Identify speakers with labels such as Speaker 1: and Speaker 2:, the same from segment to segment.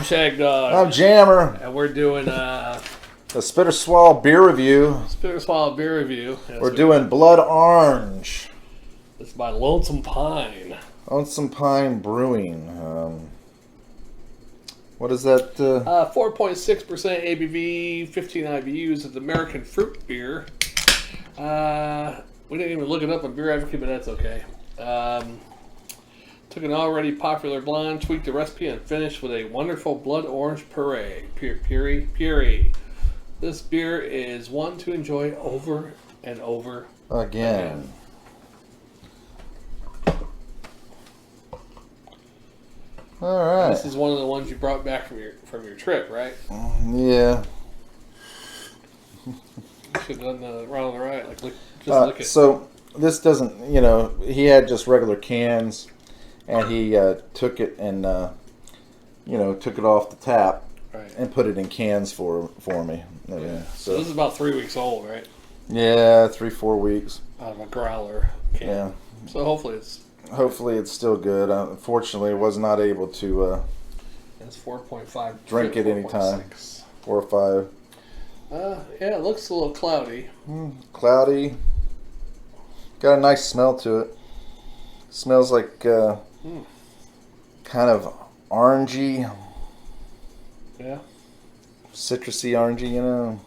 Speaker 1: Shagdog.
Speaker 2: I'm Jammer.
Speaker 1: And we're doing
Speaker 2: A Spitter Swallow beer review.
Speaker 1: Spitter Swallow beer review. Yes,
Speaker 2: we're doing Blood Orange.
Speaker 1: It's by Lonesome Pine.
Speaker 2: Lonesome Pine Brewing. What is that?
Speaker 1: 4.6% ABV, 15 IBUs. It's American fruit beer. We didn't even look it up on Beer Advocate, but that's okay. Took an already popular blonde, tweaked the recipe, and finished with a wonderful blood orange puree. This beer is one to enjoy over and over
Speaker 2: Again. All right.
Speaker 1: This is one of the ones you brought back from your trip, right?
Speaker 2: Yeah.
Speaker 1: Should have done the wrong on the right. Like, look at.
Speaker 2: So this doesn't, he had just regular cans, and he took it and, took it off the tap,
Speaker 1: right,
Speaker 2: and put it in cans for me.
Speaker 1: Yeah. So this is about 3 weeks old, right?
Speaker 2: Yeah, 3-4 weeks.
Speaker 1: Out of a growler can.
Speaker 2: Yeah.
Speaker 1: So hopefully it's
Speaker 2: still good. Unfortunately, I was not able to
Speaker 1: it's 4.5.
Speaker 2: drink it anytime. 4 or 5.
Speaker 1: Yeah, it looks a little cloudy.
Speaker 2: Cloudy. Got a nice smell to it. Smells like kind of orangey.
Speaker 1: Yeah.
Speaker 2: Citrusy orangey,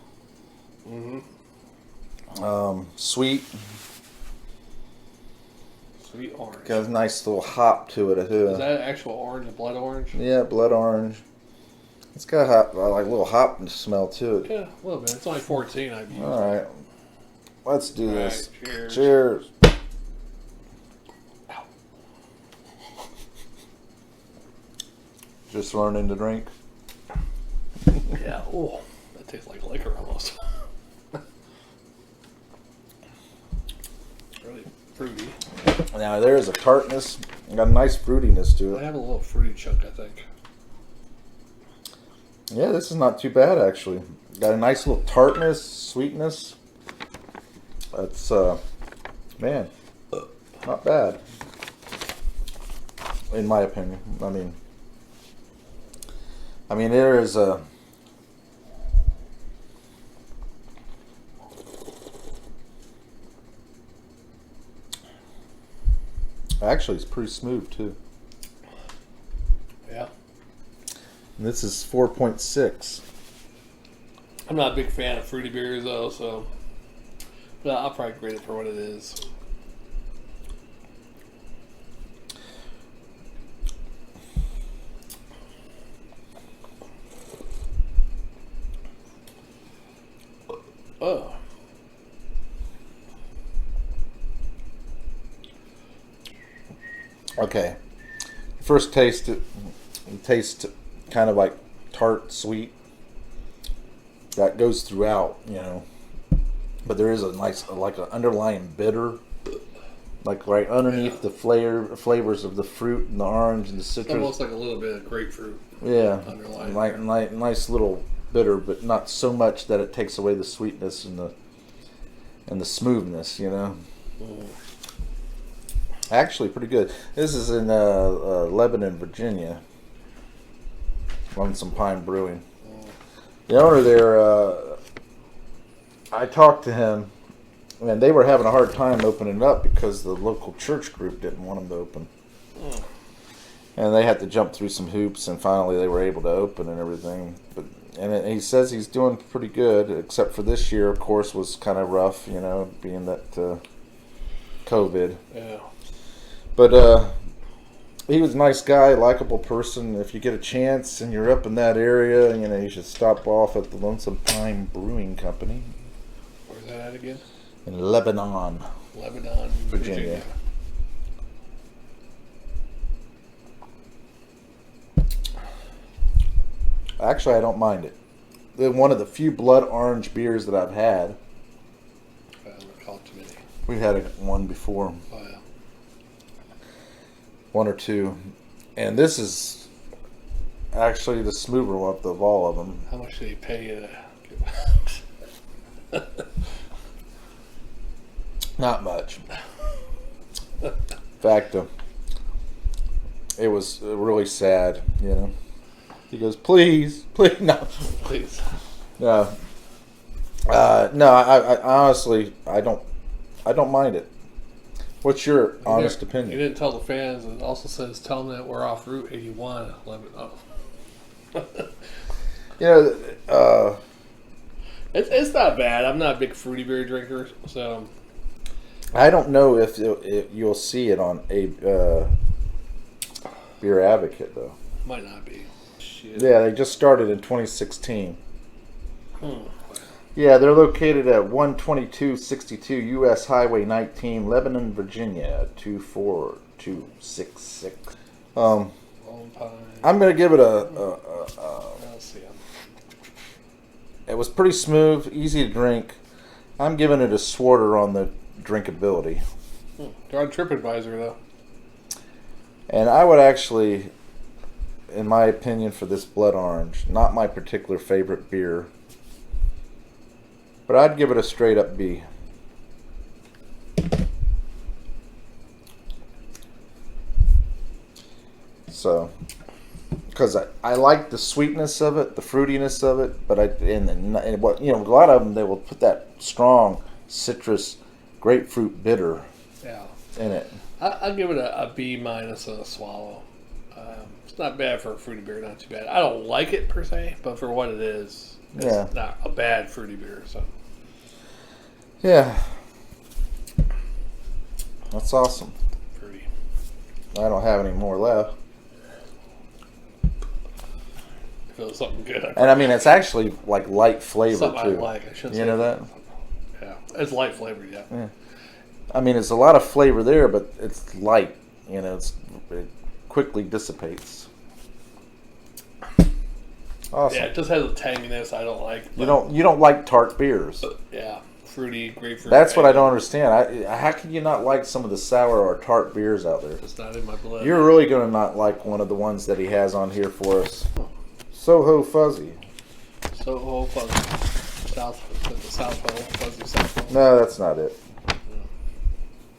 Speaker 2: Sweet.
Speaker 1: Sweet orange.
Speaker 2: Got a nice little hop to it too.
Speaker 1: Is that actual orange, blood orange?
Speaker 2: Yeah, blood orange. It's got like a little hop smell to it.
Speaker 1: Yeah, a little bit. It's only 14 IBUs.
Speaker 2: All right. Let's do this.
Speaker 1: Cheers.
Speaker 2: Cheers.
Speaker 1: Ow.
Speaker 2: Just learning to drink.
Speaker 1: Yeah. Oh, that tastes like liquor almost. Really fruity.
Speaker 2: Now there is a tartness. Got a nice fruitiness to
Speaker 1: I
Speaker 2: it.
Speaker 1: have a little fruity chunk, I think.
Speaker 2: Yeah, this is not too bad actually. Got a nice little tartness, sweetness. That's man, not bad. In my opinion. I mean there is a actually it's pretty smooth too.
Speaker 1: Yeah.
Speaker 2: And this is 4.6.
Speaker 1: I'm not a big fan of fruity beers though, so but I'll probably grade it for what it is. Oh.
Speaker 2: Okay. First taste, it tastes kind of like tart, sweet. That goes throughout, But there is a nice, like an underlying bitter, like right underneath the flavors of the fruit and the orange and the citrus.
Speaker 1: It's almost like a little bit of grapefruit.
Speaker 2: Yeah,
Speaker 1: Underlying.
Speaker 2: like nice little bitter, but not so much that it takes away the sweetness and the smoothness, Actually, pretty good. This is in Lebanon, Virginia. Lonesome Pine Brewing. The owner there, I talked to him, and they were having a hard time opening up because the local church group didn't want them to open. And they had to jump through some hoops, and finally they were able to open and everything. He says he's doing pretty good, except for this year, of course, was kind of rough, being that COVID.
Speaker 1: Yeah.
Speaker 2: But he was a nice guy, likable person. If you get a chance and you're up in that area, you should stop off at the Lonesome Pine Brewing Company.
Speaker 1: Where's that at again?
Speaker 2: In Lebanon, Virginia. Actually, I don't mind it. They're one of the few blood orange beers that I've had.
Speaker 1: I don't recall too many.
Speaker 2: We've had one before.
Speaker 1: Oh, yeah.
Speaker 2: One or two. And this is actually the smoother one of all of them.
Speaker 1: How much did he pay you to...
Speaker 2: Not much. In fact, it was really sad, He goes, please, no,
Speaker 1: Please.
Speaker 2: no. No, I honestly, I don't mind it. What's your honest
Speaker 1: You
Speaker 2: opinion?
Speaker 1: didn't tell the fans. It also says, tell them that we're off Route 81. Lebanon. It's not bad. I'm not a big fruity beer drinker, so
Speaker 2: I don't know if you'll see it on a Beer Advocate though.
Speaker 1: might not be. Shit.
Speaker 2: Yeah, they just started in 2016.
Speaker 1: Hmm.
Speaker 2: Yeah, they're located at 12262 U.S. Highway 19, Lebanon, Virginia 24266.
Speaker 1: Lone Pine.
Speaker 2: I'm gonna give it
Speaker 1: Let's see.
Speaker 2: It was pretty smooth, easy to drink. I'm giving it a Swarter on the drinkability.
Speaker 1: They're on TripAdvisor though.
Speaker 2: And I would actually, in my opinion, for this Blood Orange, not my particular favorite beer, but I'd give it a straight up B. So, because I like the sweetness of it, the fruitiness of it, but and what a lot of them they will put that strong citrus, grapefruit bitter
Speaker 1: Yeah.
Speaker 2: in it.
Speaker 1: I'll give it a B minus on a swallow. It's not bad for a fruity beer, not too bad. I don't like it per se, but for what it is, it's not a bad fruity beer. So
Speaker 2: Yeah, that's awesome.
Speaker 1: fruity.
Speaker 2: I don't have any more left.
Speaker 1: If it was something good,
Speaker 2: And I mean, it's actually like light flavor
Speaker 1: something
Speaker 2: too.
Speaker 1: I like. I should
Speaker 2: You
Speaker 1: say
Speaker 2: know that?
Speaker 1: Yeah, it's light flavored. Yeah.
Speaker 2: I mean, it's a lot of flavor there, but it's light. It quickly dissipates. Awesome.
Speaker 1: Yeah, it just has a tanginess I don't like.
Speaker 2: You don't like tart beers.
Speaker 1: Yeah, fruity, grapefruit.
Speaker 2: That's what I don't understand. How can you not like some of the sour or tart beers out there?
Speaker 1: It's not in my blood.
Speaker 2: You're really going to not like one of the ones that he has on here for us. Soho Fuzzy.
Speaker 1: Soho Fuzzy. South Pole. Fuzzy South Pole.
Speaker 2: No, that's not it.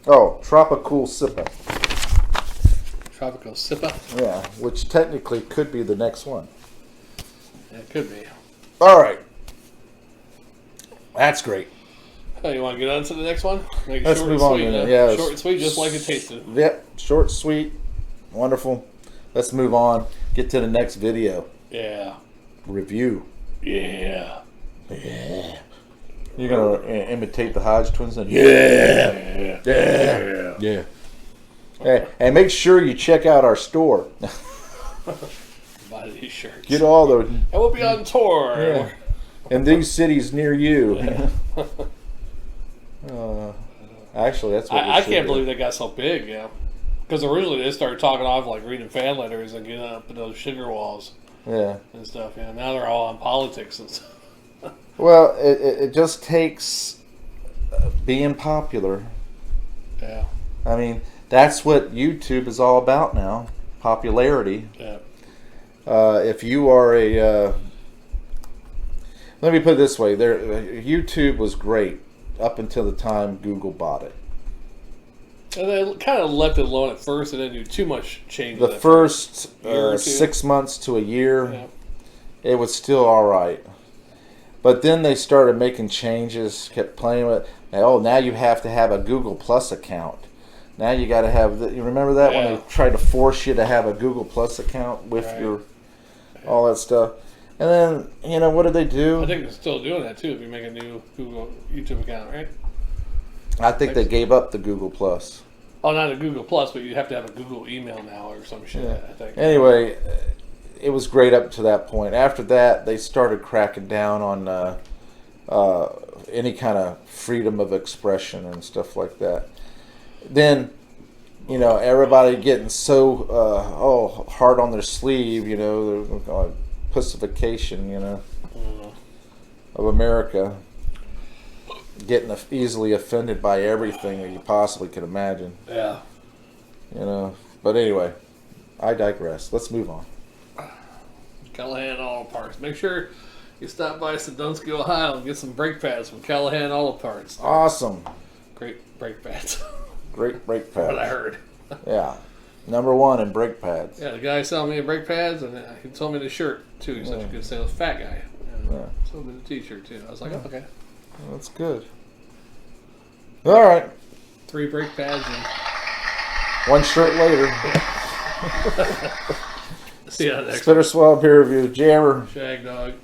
Speaker 2: Oh, Tropical Sippa.
Speaker 1: Tropical Sippa.
Speaker 2: Yeah, which technically could be the next one.
Speaker 1: Yeah, it could be.
Speaker 2: All right. That's great.
Speaker 1: Oh, you want to get on to the next one? Make it
Speaker 2: Let's
Speaker 1: short
Speaker 2: move
Speaker 1: and
Speaker 2: on.
Speaker 1: sweet, huh?
Speaker 2: Yeah,
Speaker 1: Short and sweet, just like it tasted.
Speaker 2: Yep, short, sweet, wonderful. Let's move on. Get to the next video.
Speaker 1: Yeah.
Speaker 2: Review.
Speaker 1: Yeah.
Speaker 2: Yeah. You're going to imitate the Hodge twins? Then?
Speaker 1: Yeah.
Speaker 2: Yeah. Yeah. Hey, and make sure you check out our store.
Speaker 1: Buy these shirts.
Speaker 2: Get all those.
Speaker 1: And we'll be on tour.
Speaker 2: Yeah. In these cities near you. Actually, that's what
Speaker 1: I can't believe they got so big, yeah. Because originally they started talking off like reading fan letters and getting up in those sugar walls.
Speaker 2: Yeah.
Speaker 1: And stuff, yeah. Now they're all on politics and stuff.
Speaker 2: Well, it just takes being popular.
Speaker 1: Yeah.
Speaker 2: I mean, that's what YouTube is all about now. Popularity.
Speaker 1: Yeah.
Speaker 2: If you are let me put it this way: YouTube was great up until the time Google bought it.
Speaker 1: And they kind of left it alone at first and didn't do too much change.
Speaker 2: The first
Speaker 1: year or two.
Speaker 2: 6 months to a year,
Speaker 1: Yeah.
Speaker 2: it was still all right. But then they started making changes, kept playing with it. Oh, now you have to have a Google Plus account. Now you got to have. You remember that when
Speaker 1: Yeah.
Speaker 2: they tried to force you to have a Google Plus account with
Speaker 1: Right.
Speaker 2: all that stuff. And then, what did they do?
Speaker 1: I think they're still doing that too if you make a new Google YouTube account, right?
Speaker 2: I think they gave up the Google Plus.
Speaker 1: Oh, not a Google Plus, but you have to have a Google email now or some shit,
Speaker 2: Yeah.
Speaker 1: I think.
Speaker 2: Anyway, it was great up to that point. After that, they started cracking down on any kind of freedom of expression and stuff like that. Then, everybody getting so hard on their sleeve, the pussification, of America, getting easily offended by everything that you possibly could imagine.
Speaker 1: Yeah.
Speaker 2: But anyway, I digress. Let's move on.
Speaker 1: Callahan Auto Parts. Make sure you stop by Sandusky, Ohio and get some brake pads from Callahan Auto Parts.
Speaker 2: Awesome.
Speaker 1: Great brake pads.
Speaker 2: Great brake
Speaker 1: What I
Speaker 2: pads.
Speaker 1: heard.
Speaker 2: Yeah. #1 in brake pads.
Speaker 1: Yeah, the guy selling me the brake pads, and he sold me the shirt too. He's such a good sales fat guy. And
Speaker 2: Yeah.
Speaker 1: sold me the T-shirt too. I was like, oh, okay.
Speaker 2: Well, that's good. All right.
Speaker 1: 3 brake pads and
Speaker 2: 1 shirt later.
Speaker 1: see you next
Speaker 2: Spitter Swell Beer Review. Jammer.
Speaker 1: Shagdog.